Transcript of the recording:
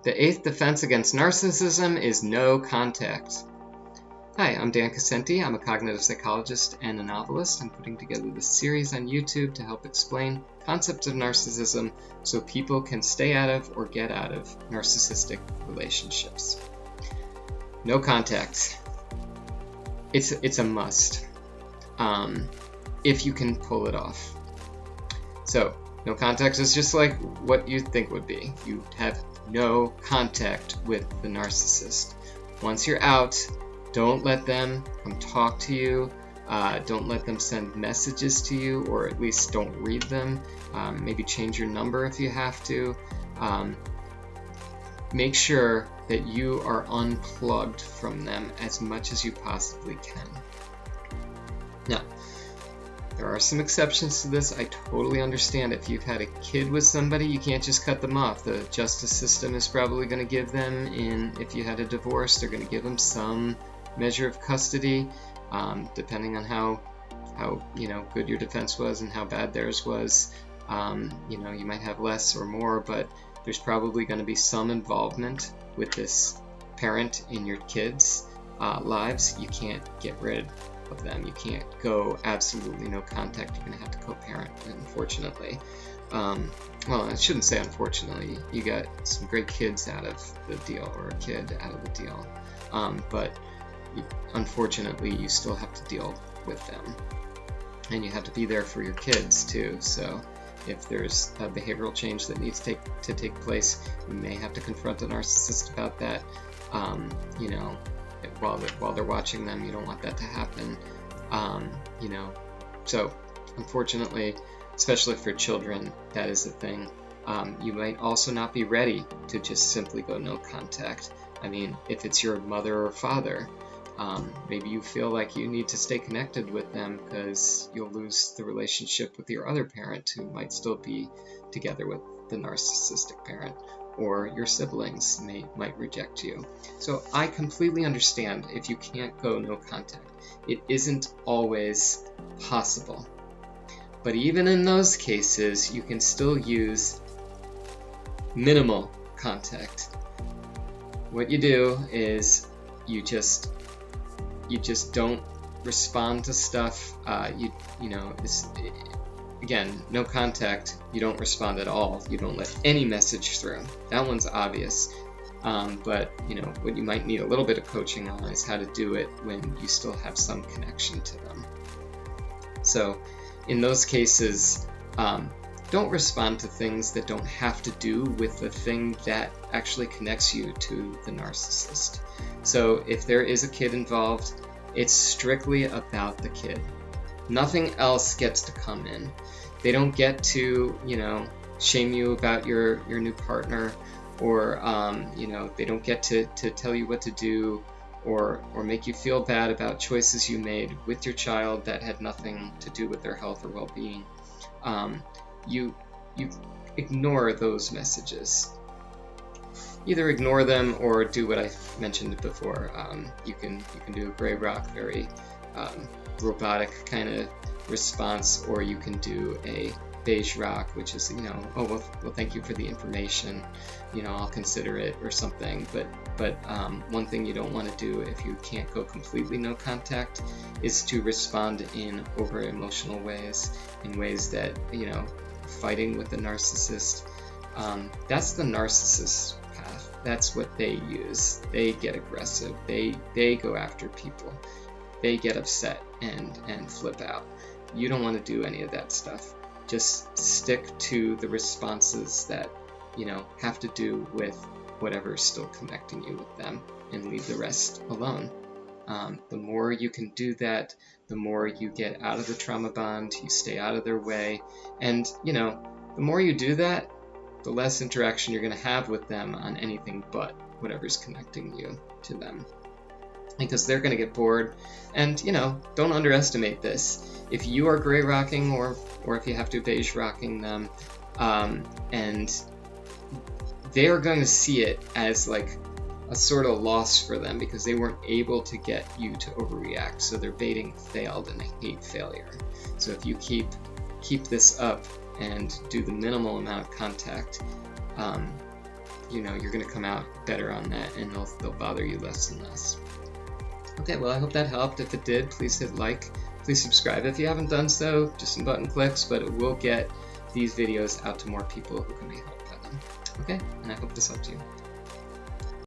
The 8th defense against narcissism is no contact. Hi, I'm Dan Cassenti. I'm a cognitive psychologist and a novelist. I'm putting together this series on YouTube to help explain concepts of narcissism so people can stay out of or get out of narcissistic relationships. No contact. It's a must if you can pull it off. So, no contact is just like what you think would be. You have no contact with the narcissist. Once you're out, don't let them come talk to you. Don't let them send messages to you, or at least don't read them. Maybe change your number if you have to. Make sure that you are unplugged from them as much as you possibly can. Now, there are some exceptions to this. I totally understand if you've had a kid with somebody, you can't just cut them off. The justice system is probably going to give them, if you had a divorce, they're going to give them some measure of custody, depending on how good your defense was and how bad theirs was. You might have less or more, but there's probably going to be some involvement with this parent in your kids' lives. You can't get rid of them. You can't go absolutely no contact. You're going to have to co-parent, unfortunately. Well, I shouldn't say unfortunately. You got some great kids out of the deal, or a kid out of the deal. But unfortunately, you still have to deal with them. And you have to be there for your kids, too. So if there's a behavioral change that needs to take place, you may have to confront a narcissist about that. While they're watching them, you don't want that to happen. So unfortunately, especially for children, that is the thing. You might also not be ready to just simply go no contact. I mean, if it's your mother or father, maybe you feel like you need to stay connected with them because you'll lose the relationship with your other parent who might still be together with the narcissistic parent, or your siblings might reject you. So I completely understand if you can't go no contact. It isn't always possible. But even in those cases, you can still use minimal contact. What you do is you just don't respond to stuff. Again, no contact. You don't respond at all. You don't let any message through. That one's obvious. But what you might need a little bit of coaching on is how to do it when you still have some connection to them. So in those cases, don't respond to things that don't have to do with the thing that actually connects you to the narcissist. So if there is a kid involved, it's strictly about the kid. Nothing else gets to come in. They don't get to, shame you about your new partner, or, they don't get to tell you what to do, or make you feel bad about choices you made with your child that had nothing to do with their health or well-being. You ignore those messages. Either ignore them or do what I mentioned before. You can do a gray rock, very robotic kind of response, or you can do a beige rock, which is well, thank you for the information, I'll consider it, or something. But one thing you don't want to do if you can't go completely no contact is to respond in over emotional ways, in ways that fighting with the narcissist. That's the narcissist path. That's what they use. They get aggressive. They go after people. They get upset and flip out. You don't want to do any of that stuff. Just stick to the responses that have to do with whatever's still connecting you with them, and leave the rest alone. The more you can do that, the more you get out of the trauma bond, you stay out of their way, and the more you do that, the less interaction you're going to have with them on anything but whatever's connecting you to them. Because they're going to get bored, and don't underestimate this. If you are gray rocking, or if you have to beige rocking them, and they are going to see it as like a sort of loss for them because they weren't able to get you to overreact. So their baiting failed, and they hate failure. So if you keep this up and do the minimal amount of contact, you know, you're going to come out better on that, and they'll bother you less and less. Okay, well, I hope that helped. If it did, please hit like. Please subscribe if you haven't done so. Just some button clicks, but it will get these videos out to more people who can be helped by them. Okay, and I hope this helped you.